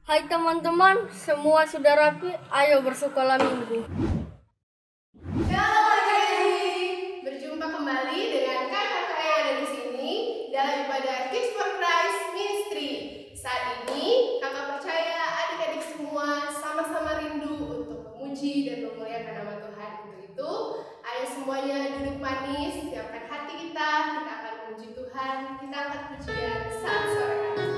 Hai teman-teman, semua sudah rapi, ayo bersekolah minggu. Shalom adik-adik, berjumpa kembali dengan kakak-kakak yang ada di sini dalam ibadah Kids for Christ Ministry. Saat ini kakak percaya adik-adik semua sama-sama rindu untuk memuji dan memuliakan nama Tuhan. Untuk itu, ayo semuanya duduk manis, siapkan hati kita akan memuji Tuhan, kita akan pujian saat sore hari.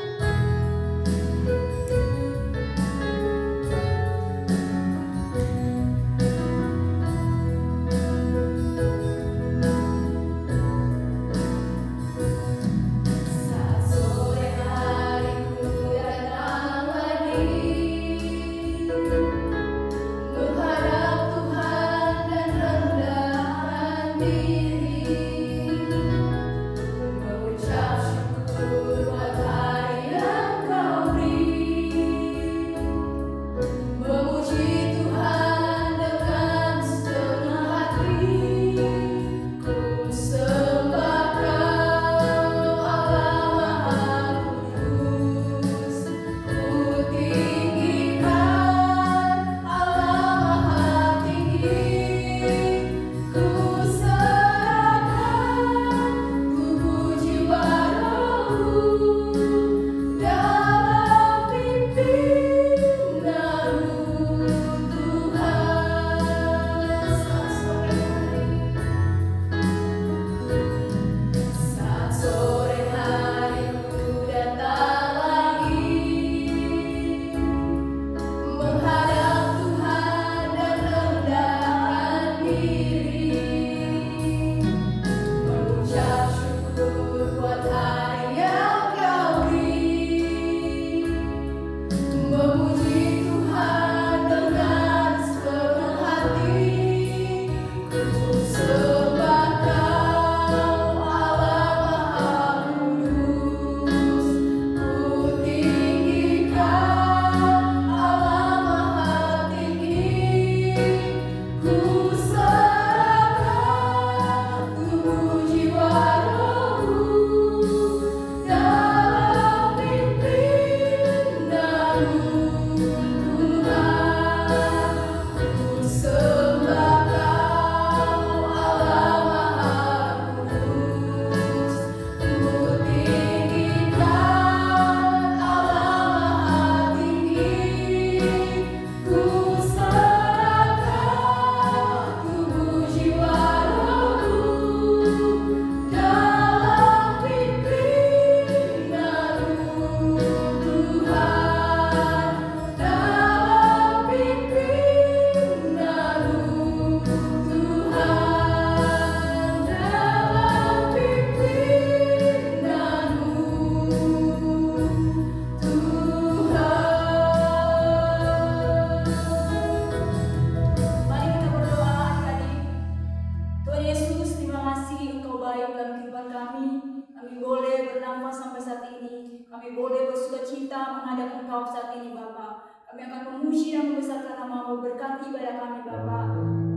Kami boleh bersukacita menghadap Engkau saat ini, Bapa. Kami akan memuji dan membesarkan nama-Mu, berkati ibadah kami, Bapa.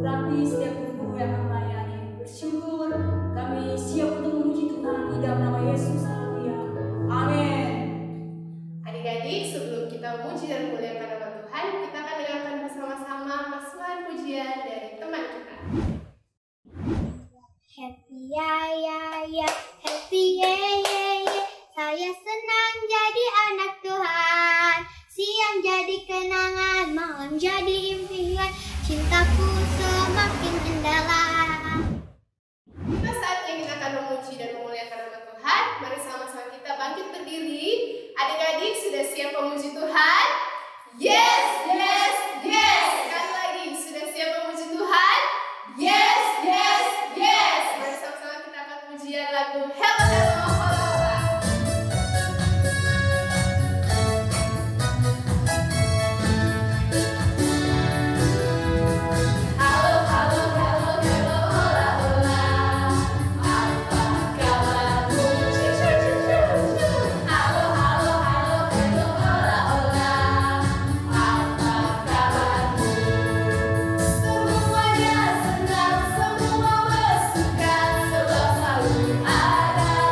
Urapi setiap guru yang akan melayani. Bersyukur kami siap untuk memuji Tuhan di dalam nama Yesus. Haleluya. Amin. Adik-adik, sebelum kita memuji dan memuliakan nama Tuhan, kita akan dengarkan bersama-sama pasukan pujian dari teman kita. Happy ya ya ya, happy ye ye ye. Saya senang jadi anak Tuhan. Siang jadi kenangan, malam jadi impian. Cintaku semakin mendalam. Kita saatnya kita akan memuji dan memuliakan nama Tuhan. Mari sama-sama kita bangkit berdiri. Adik-adik sudah siap memuji Tuhan? Yes, yes, yes. Sekali lagi, sudah siap memuji Tuhan? Yes, yes, yes. Mari sama-sama kita akan pujian lagu Hello Hello. Semuanya senang, semua bersuka, sebab selalu ada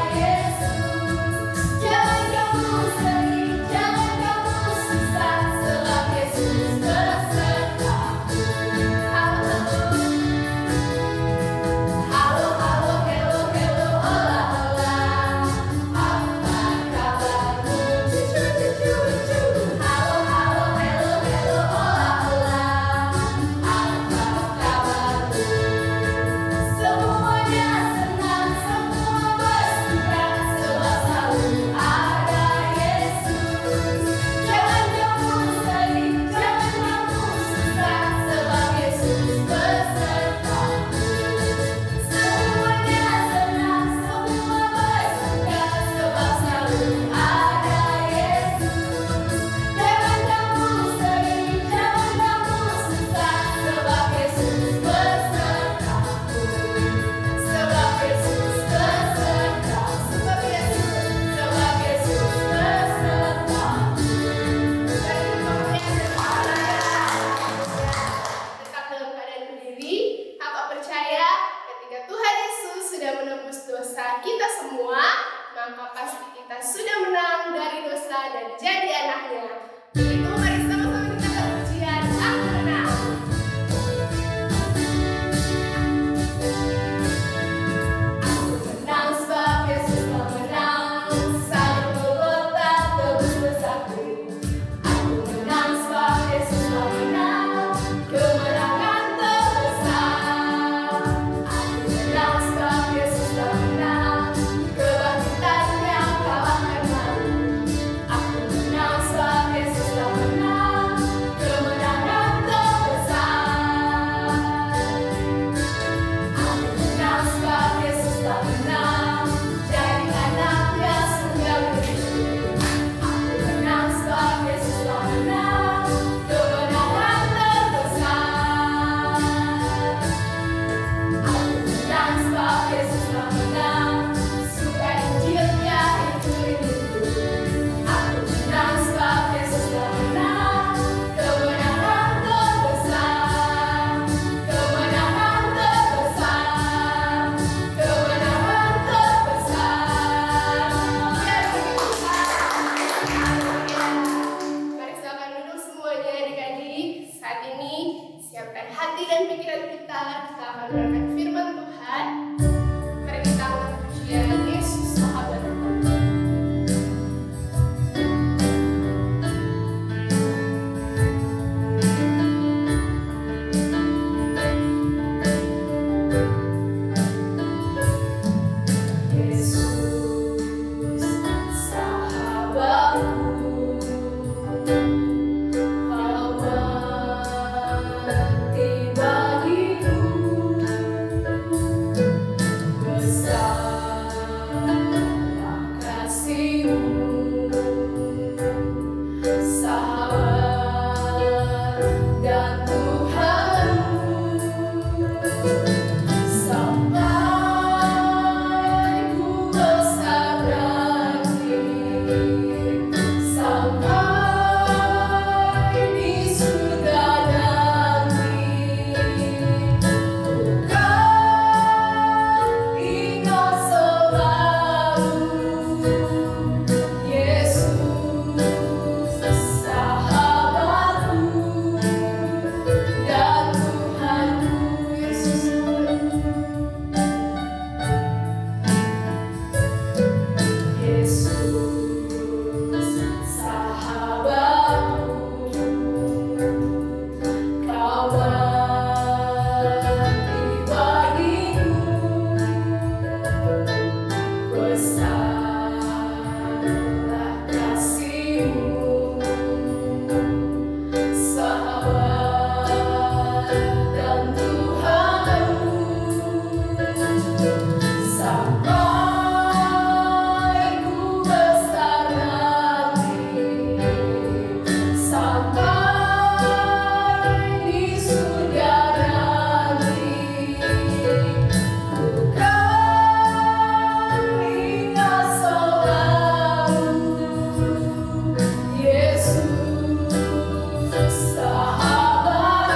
dosa kita semua, maka pasti kita sudah menang dari dosa dan jadi anaknya. Itu mari sama-sama kita berpujian, aku menang. Aku menang sebab Yesus telah menang, salib Golgota tebus dosaku. Aku menang sebab Yesus telah menang, kemenangan terbesar. Aku menang sebab Yesus telah menang, kebangkitannya kalahkan malu. Aku menang sebab Yesus telah menang, kemenangan terbesar. Aku menang sebab Yesus telah menang, jadi anaknya sungguh begitu. Aku menang sebab Yesus telah menang, kemenangan terbesar. Aku menang sebab Yesus telah menang, suka Injilnya itu hidupku. Aku menang sebab Yesus telah menang, kemenangan terbesar. Kemenangan terbesar, kemenangan terbesar. Ya Tuhan. Mari silakan duduk semuanya adik-adik. Saat ini siapkan hati dan pikiran kita akan mendengarkan firman Tuhan. Mari kita angkat pujian Yesus sahabatku. Yesus sahabatku, kau mengerti bagiku, besarlah kasih-Mu, sahabat dan Tuhanku. Sampai ku besar nanti, sampai di surga nanti, ku kan ingat selalu Yesus sahabatku dan Tuhanku. Yesus sahabatku, kau mengerti bagiku, besarlah kasih-Mu, sahabat dan Tuhanku. Sampai ku besar nanti, sampai di surga nanti, ku kan ingat selalu Yesus sahabatku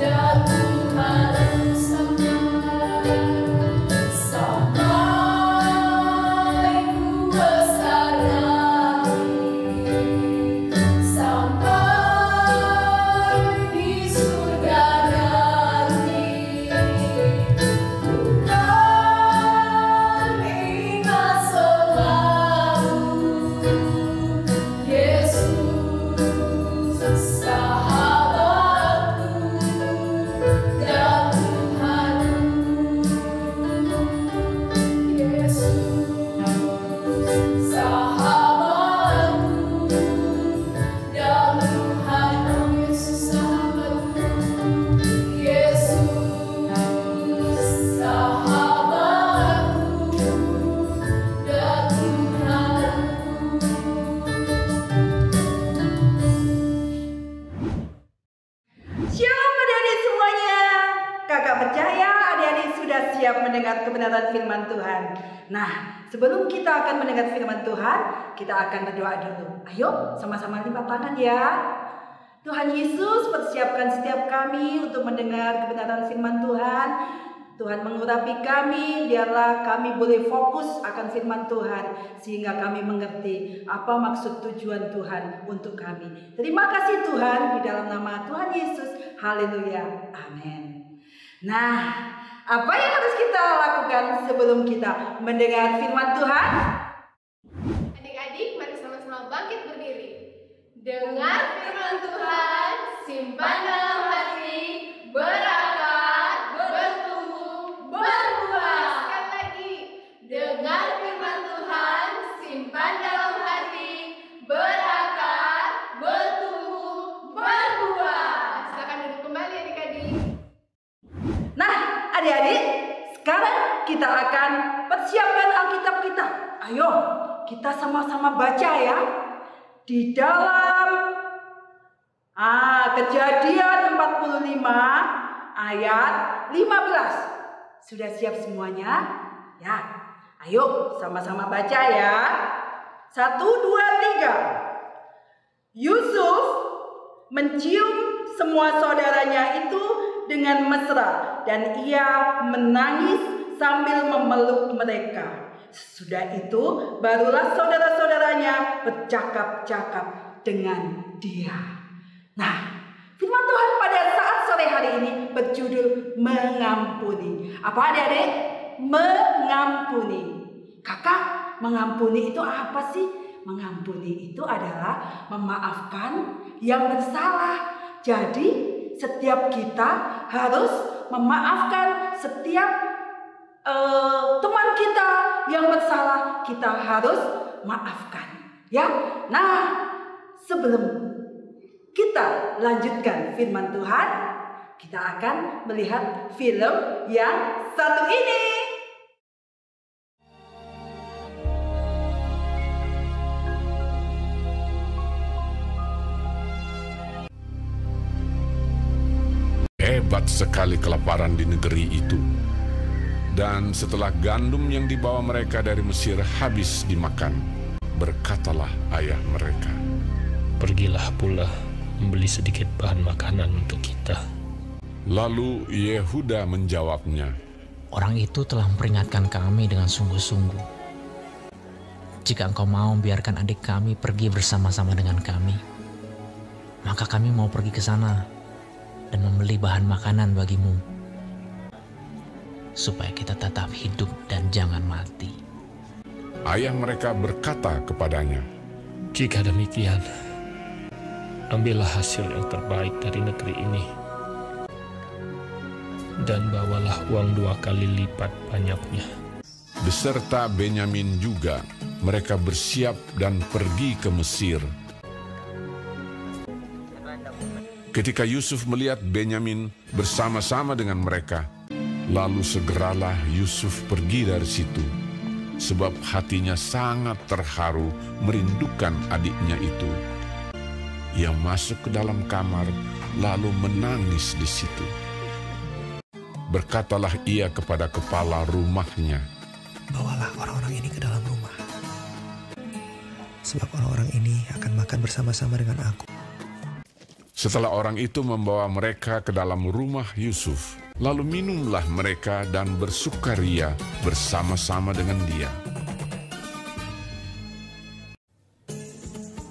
dan Tuhanku. Sampai ku besar nanti, sampai di surga nanti, ku kan ingat selalu Yesus sahabatku dan Tuhanku. Yesus sahabatku dan Tuhanku. Yesus sahabatku, Yesus sahabatku dan Tuhanku. Shalom adik-adik semuanya. Kakak percaya adik-adik sudah siap mendengar kebenaran firman Tuhan. Nah, sebelum kita akan mendengar firman Tuhan, kita akan berdoa dulu. Ayo sama-sama lipat tangan ya. Tuhan Yesus, persiapkan setiap kami untuk mendengar kebenaran firman Tuhan. Tuhan mengurapi kami, biarlah kami boleh fokus akan firman Tuhan sehingga kami mengerti apa maksud tujuan Tuhan untuk kami. Terima kasih Tuhan, di dalam nama Tuhan Yesus. Haleluya. Amin. Nah, apa yang harus kita lakukan sebelum kita mendengar firman Tuhan? Adik-adik, mari sama-sama bangkit berdiri. Dengar firman Tuhan, simpan dalam hati, berakar, bertumbuh, berbuah. Sekali lagi, dengar firman Tuhan, simpan dalam hati, berakar, bertumbuh, berbuah. Silakan duduk kembali adik-adik. Nah, adik-adik, sekarang kita akan persiapkan Alkitab kita. Ayo, kita sama-sama baca ya. Di dalam Kejadian 45 ayat 15. Sudah siap semuanya? Ya, ayo sama-sama baca ya. 1, 2, 3. Yusuf mencium semua saudaranya itu dengan mesra dan ia menangis sambil memeluk mereka. Sesudah itu barulah saudara-saudaranya bercakap-cakap dengan dia. Nah, firman Tuhan pada saat sore hari ini berjudul mengampuni. Apa adik-adik? Mengampuni. Kakak, mengampuni itu apa sih? Mengampuni itu adalah memaafkan yang bersalah. Jadi setiap kita harus memaafkan setiap teman kita yang bersalah, kita harus maafkan. Ya, nah sebelum kita lanjutkan firman Tuhan, kita akan melihat film yang satu ini. Hebat sekali kelaparan di negeri itu. Dan setelah gandum yang dibawa mereka dari Mesir habis dimakan, berkatalah ayah mereka, "Pergilah pula membeli sedikit bahan makanan untuk kita." Lalu Yehuda menjawabnya, "Orang itu telah memperingatkan kami dengan sungguh-sungguh. Jika engkau mau biarkan adik kami pergi bersama-sama dengan kami, maka kami mau pergi ke sana dan membeli bahan makanan bagimu, supaya kita tetap hidup dan jangan mati." ayah mereka berkata kepadanya, "Jika demikian, ambillah hasil yang terbaik dari negeri ini, dan bawalah uang 2 kali lipat banyaknya." Beserta Benyamin juga, mereka bersiap dan pergi ke Mesir. Ketika Yusuf melihat Benyamin bersama-sama dengan mereka, lalu segeralah Yusuf pergi dari situ, sebab hatinya sangat terharu merindukan adiknya itu. Ia masuk ke dalam kamar, lalu menangis di situ. Berkatalah ia kepada kepala rumahnya, "Bawalah orang-orang ini ke dalam rumah, sebab orang-orang ini akan makan bersama-sama dengan aku." Setelah orang itu membawa mereka ke dalam rumah Yusuf, lalu minumlah mereka dan bersukaria bersama-sama dengan dia.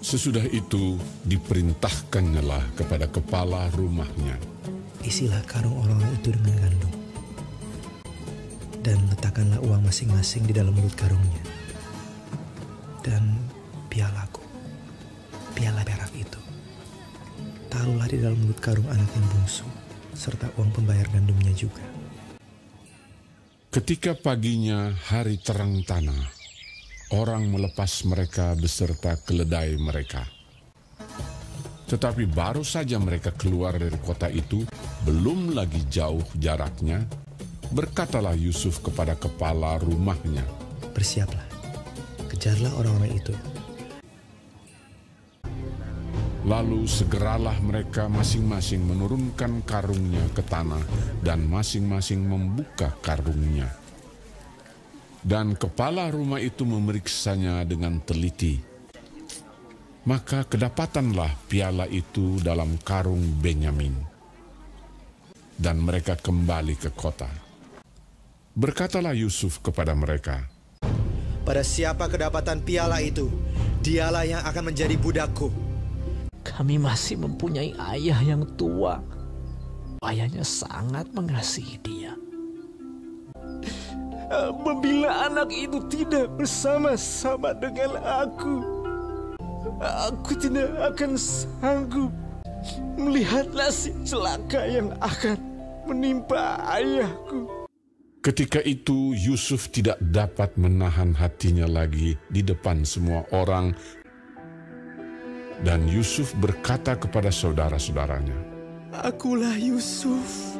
Sesudah itu diperintahkannyalah kepada kepala rumahnya, "Isilah karung orang-orang itu dengan gandum, dan letakkanlah uang masing-masing di dalam mulut karungnya. Dan pialaku, piala perak itu, taruhlah di dalam mulut karung anak yang bungsu, serta uang pembayar gandumnya juga." Ketika paginya hari terang tanah, orang melepas mereka beserta keledai mereka. Tetapi baru saja mereka keluar dari kota itu, belum lagi jauh jaraknya, berkatalah Yusuf kepada kepala rumahnya, "Bersiaplah, kejarlah orang-orang itu." Lalu segeralah mereka masing-masing menurunkan karungnya ke tanah dan masing-masing membuka karungnya. Dan kepala rumah itu memeriksanya dengan teliti. Maka kedapatanlah piala itu dalam karung Benyamin. Dan mereka kembali ke kota. Berkatalah Yusuf kepada mereka, Pada siapa kedapatan piala itu, dialah yang akan menjadi budakku. Kami masih mempunyai ayah yang tua. Ayahnya sangat mengasihi dia. Apabila anak itu tidak bersama-sama dengan aku tidak akan sanggup melihat nasib celaka yang akan menimpa ayahku. Ketika itu Yusuf tidak dapat menahan hatinya lagi di depan semua orang, dan Yusuf berkata kepada saudara-saudaranya, Akulah Yusuf,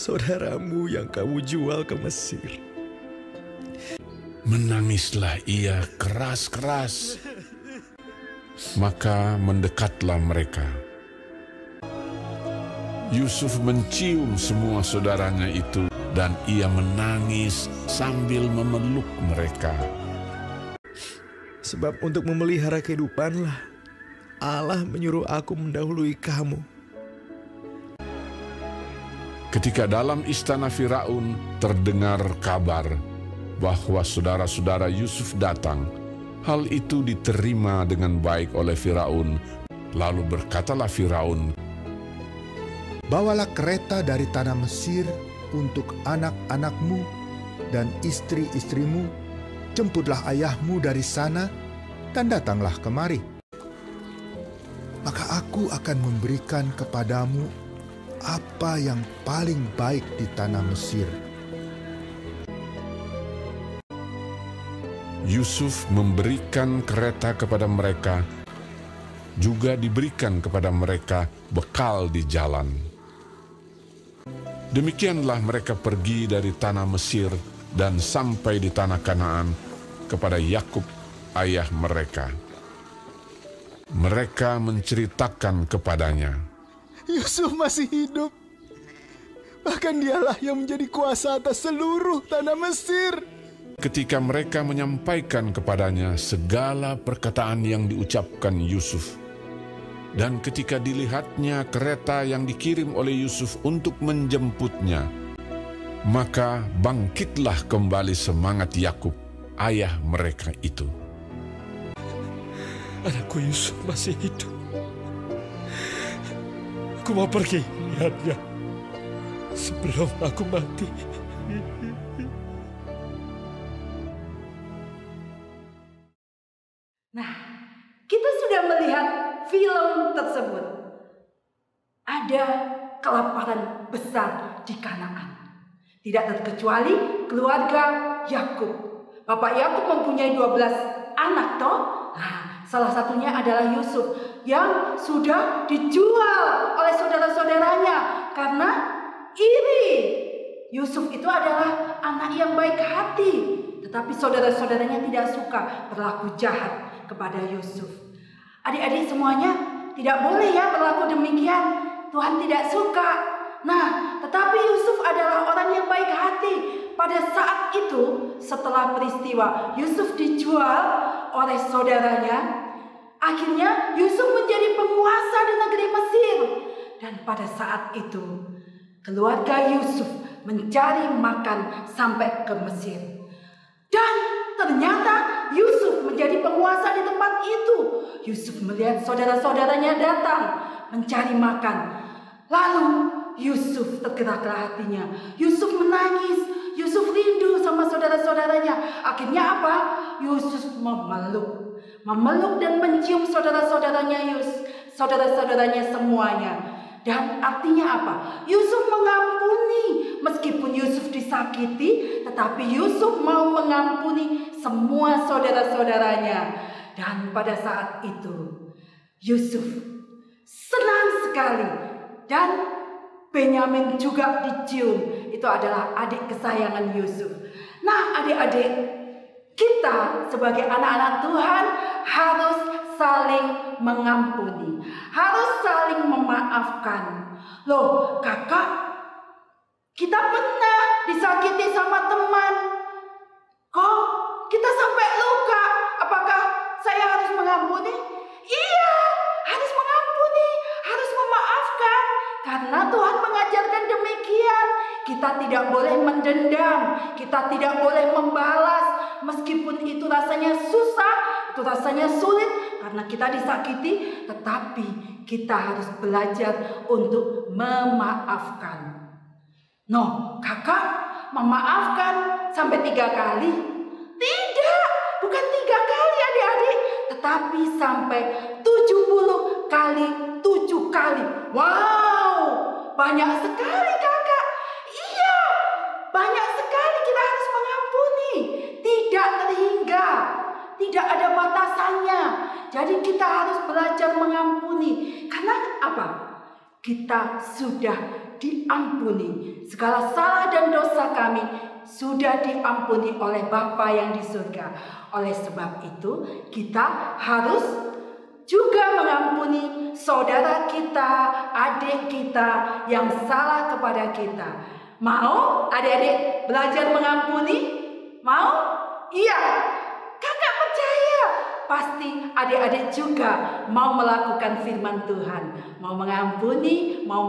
saudaramu yang kamu jual ke Mesir. Menangislah ia keras-keras. Maka mendekatlah mereka. Yusuf mencium semua saudaranya itu, dan ia menangis sambil memeluk mereka. Sebab untuk memelihara kehidupanlah Allah menyuruh aku mendahului kamu. Ketika dalam istana Firaun terdengar kabar bahwa saudara-saudara Yusuf datang, hal itu diterima dengan baik oleh Firaun. Lalu berkatalah Firaun, Bawalah kereta dari tanah Mesir untuk anak-anakmu dan istri-istrimu, jemputlah ayahmu dari sana, dan datanglah kemari. Maka aku akan memberikan kepadamu apa yang paling baik di tanah Mesir. Yusuf memberikan kereta kepada mereka, juga diberikan kepada mereka bekal di jalan. Demikianlah mereka pergi dari tanah Mesir dan sampai di tanah Kanaan kepada Yakub ayah mereka. Mereka menceritakan kepadanya, Yusuf masih hidup. Bahkan dialah yang menjadi kuasa atas seluruh tanah Mesir. Ketika mereka menyampaikan kepadanya segala perkataan yang diucapkan Yusuf, dan ketika dilihatnya kereta yang dikirim oleh Yusuf untuk menjemputnya, maka bangkitlah kembali semangat Yakub, ayah mereka itu. Anakku Yusuf masih hidup. Aku mau pergi lihatnya sebelum aku mati. Nah, kita sudah melihat film tersebut. Ada kelaparan besar di Kanaan. Tidak terkecuali keluarga Yakub. Bapak Yakub mempunyai 12 anak toh. Nah, salah satunya adalah Yusuf yang sudah dijual oleh saudara-saudaranya karena iri. Yusuf itu adalah anak yang baik hati, tetapi saudara-saudaranya tidak suka berlaku jahat kepada Yusuf. Adik-adik semuanya tidak boleh ya berlaku demikian. Tuhan tidak suka. Nah, tetapi Yusuf adalah orang yang baik hati. Pada saat itu, setelah peristiwa Yusuf dijual oleh saudaranya, akhirnya Yusuf menjadi penguasa di negeri Mesir. Dan pada saat itu, keluarga Yusuf mencari makan sampai ke Mesir. Dan ternyata Yusuf menjadi penguasa di tempat itu. Yusuf melihat saudara-saudaranya datang mencari makan. Lalu Yusuf tergeraklah hatinya. Yusuf menangis. Yusuf rindu sama saudara-saudaranya. Akhirnya apa? Yusuf memeluk dan mencium saudara-saudaranya saudara-saudaranya semuanya. Dan artinya apa? Yusuf mengampuni. Meskipun Yusuf disakiti, tetapi Yusuf mau mengampuni semua saudara-saudaranya. Dan pada saat itu Yusuf senang sekali. Dan Benyamin juga dicium. Itu adalah adik kesayangan Yusuf. Nah, adik-adik, kita sebagai anak-anak Tuhan harus saling mengampuni, harus saling memaafkan. Loh, kakak, kita pernah disakiti sama teman. Kok kita sampai luka? Apakah saya harus mengampuni? Iya, harus mengampuni, harus memaafkan. Karena Tuhan mengajarkan demikian. Kita kita tidak boleh mendendam, kita tidak boleh membalas, meskipun itu rasanya susah, itu rasanya sulit karena kita disakiti, tetapi kita harus belajar untuk memaafkan. No, kakak memaafkan sampai 3 kali? Tidak, bukan 3 kali adik-adik, tetapi sampai 70 kali 7 kali. Wow, banyak sekali kakak. Iya, banyak sekali kita harus mengampuni. Tidak terhingga, tidak ada batasannya. Jadi kita harus belajar mengampuni. Karena apa? Kita sudah diampuni. Segala salah dan dosa kami sudah diampuni oleh Bapa yang di surga. Oleh sebab itu, kita harus juga mengampuni saudara kita, adik kita yang salah kepada kita. Mau adik-adik belajar mengampuni? Mau? Iya. Kakak percaya pasti adik-adik juga mau melakukan firman Tuhan, mau mengampuni, mau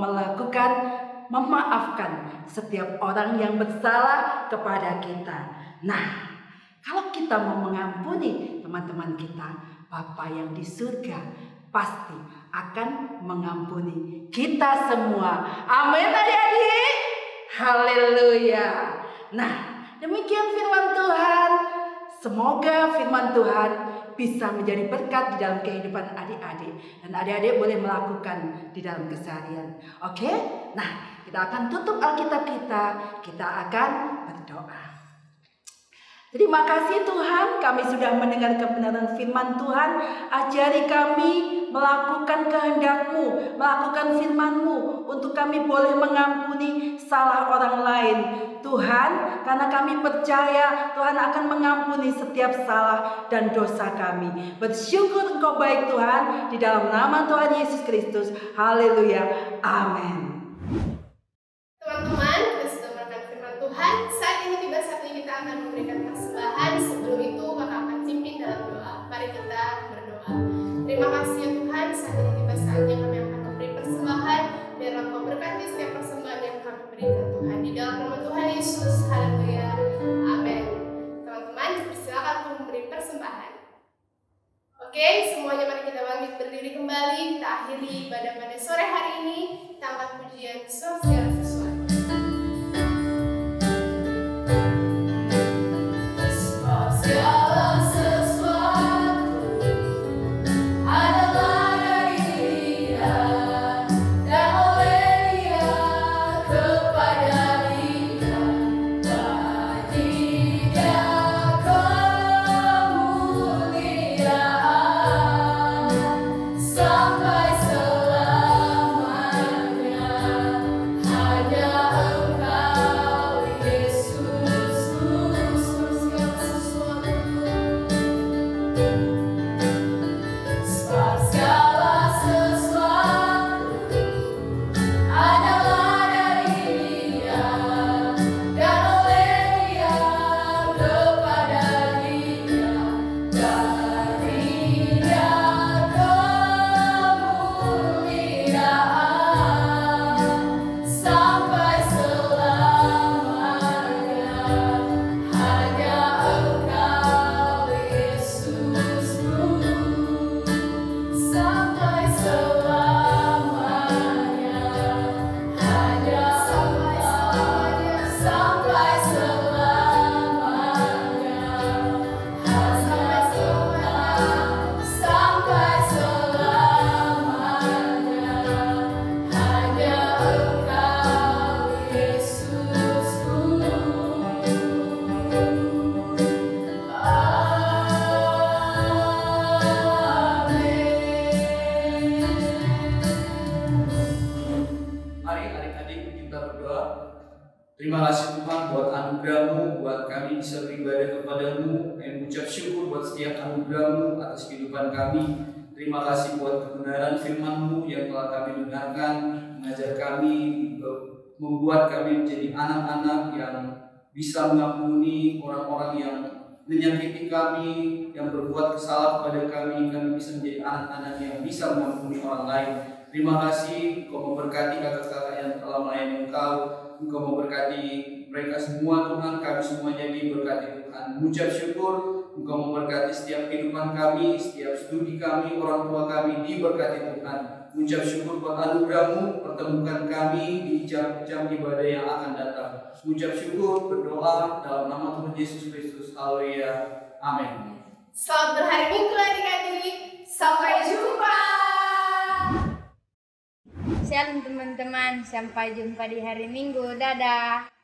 memaafkan setiap orang yang bersalah kepada kita. Nah, kalau kita mau mengampuni teman-teman kita, Bapa yang di surga pasti akan mengampuni kita semua. Amin adik-adik. Haleluya. Nah, demikian firman Tuhan. Semoga firman Tuhan bisa menjadi berkat di dalam kehidupan adik-adik, dan adik-adik boleh melakukan di dalam keseharian. Oke? Nah, kita akan tutup Alkitab kita akan berdoa. Terima kasih Tuhan, kami sudah mendengar kebenaran firman Tuhan. Ajari kami melakukan kehendak-Mu, melakukan firman-Mu, untuk kami boleh mengampuni salah orang lain. Tuhan, karena kami percaya Tuhan akan mengampuni setiap salah dan dosa kami. Bersyukur Engkau baik Tuhan, di dalam nama Tuhan Yesus Kristus. Haleluya. Amin. Teman-teman, kita sudah mendengarkan firman Tuhan. Saat ini tiba saatnya kita akan memberikan persembahan. Sebelum itu, kakak akan pimpin dalam doa. Mari kita berdoa. Terima kasih ya Tuhan, saat ini tiba saatnya kami akan memberi persembahan. Biarlah Engkau berkati setiap persembahan yang kami berikan Tuhan. Di dalam nama Tuhan Yesus. Haleluya. Amin. Teman-teman, silakan untuk memberi persembahan. Oke, semuanya mari kita bangkit berdiri kembali. Kita akhiri ibadah pada sore hari ini. Kita angkat pujian secara sesuai. Terima kasih Tuhan buat anugerah-Mu, buat kami bisa beribadah kepadamu. Kami mengucap syukur buat setiap anugerah-Mu atas kehidupan kami. Terima kasih buat kebenaran firman-Mu yang telah kami dengarkan, mengajar kami, membuat kami menjadi anak-anak yang bisa mengampuni orang-orang yang menyakiti kami, yang berbuat kesalahan kepada kami. Kami bisa menjadi anak-anak yang bisa mengampuni orang lain. Terima kasih Kau memberkati kakak-kakak yang telah melayani Engkau. Engkau memberkati mereka semua Tuhan, kami semuanya diberkati Tuhan. Mengucap syukur Engkau memberkati setiap kehidupan kami, setiap studi kami, orang tua kami diberkati Tuhan. Mengucap syukur buat anugerah-Mu, pertemukan kami di jam-jam ibadah yang akan datang. Mengucap syukur, berdoa dalam nama Tuhan Yesus Kristus. Haleluya. Amin. Selamat berhari Minggu adik-adik. Sampai jumpa. Shalom teman-teman, sampai jumpa di hari Minggu. Dadah.